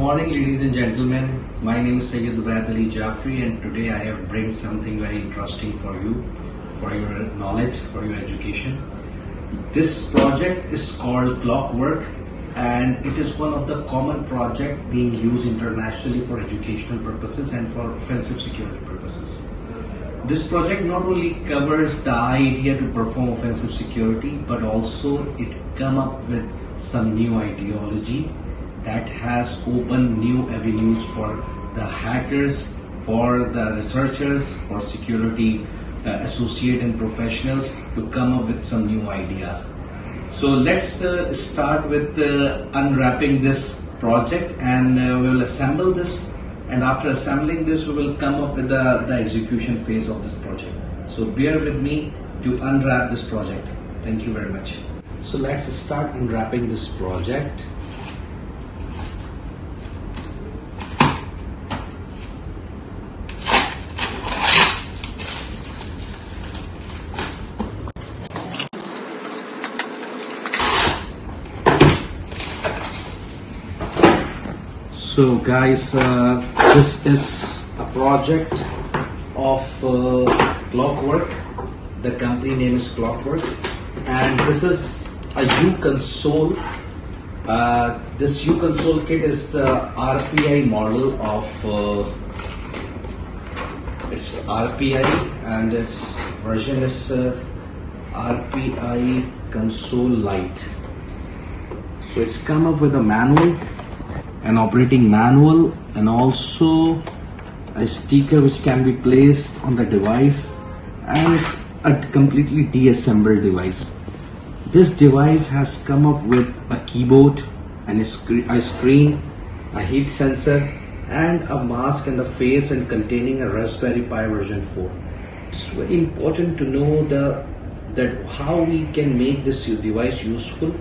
morning, ladies and gentlemen. My name is Sayyid Ubaid Ali Jaffrey, and today I have bring something very interesting for you, for your knowledge, for your education. This project is called Clockwork, and it is one of the common projects being used internationally for educational purposes and for offensive security purposes. This project not only covers the idea to perform offensive security, but also it come up with some new ideology that has opened new avenues for the hackers, for the researchers, for security associate and professionals to come up with some new ideas. So let's start with unwrapping this project, and we will assemble this, and after assembling this we will come up with the execution phase of this project. So bear with me to unwrap this project. Thank you very much. So let's start unwrapping this project. So guys, this is a project of Clockwork. The company name is Clockwork, and this is a UConsole. This UConsole kit is the RPI model of it's RPI, and its version is RPI console Lite. So it's come up with a manual, an operating manual, and also a sticker which can be placed on the device, and it's a completely deassembled device. This device has come up with a keyboard and a screen, a heat sensor, and a mask and a face, and containing a Raspberry Pi version 4. It's very important to know that how we can make this device useful.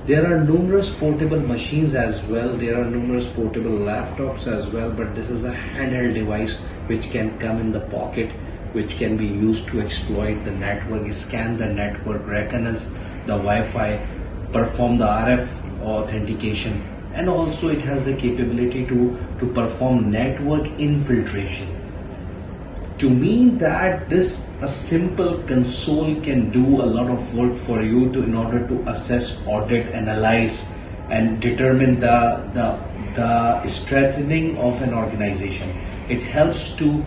There are numerous portable machines as well, there are numerous portable laptops as well, but this is a handheld device which can come in the pocket, which can be used to exploit the network, scan the network, reconnaissance the Wi-Fi, perform the RF authentication, and also it has the capability to perform network infiltration. To me, that a simple console can do a lot of work for you in order to assess, audit, analyze, and determine the strengthening of an organization. It helps to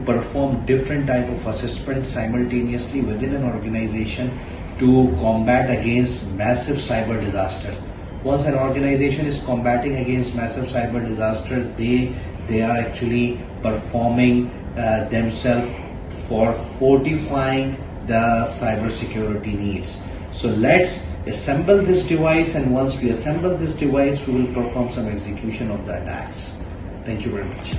perform different type of assessments simultaneously within an organization to combat against massive cyber disaster. Once an organization is combating against massive cyber disaster, they are actually performing themselves for fortifying the cyber security needs. So let's assemble this device, and once we assemble this device, we will perform some execution of the attacks. Thank you very much.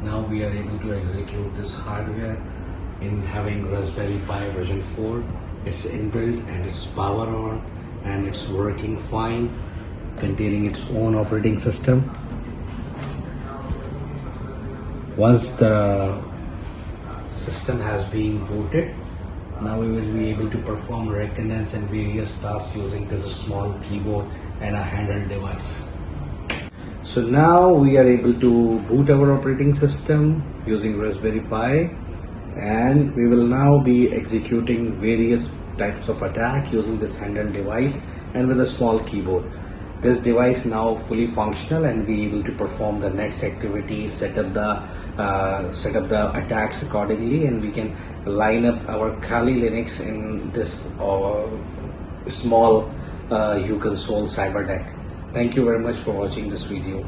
Now we are able to execute this hardware in having Raspberry Pi version 4. It's inbuilt and it's power on and it's working fine, containing its own operating system. Once the system has been booted, now we will be able to perform reconnaissance and various tasks using this small keyboard and a handheld device. So now we are able to boot our operating system using Raspberry Pi, and we will now be executing various types of attack using this handheld device and with a small keyboard. This device now fully functional and be able to perform the next activity, set up the attacks accordingly, and we can line up our Kali Linux in this small UConsole cyber deck. Thank you very much for watching this video.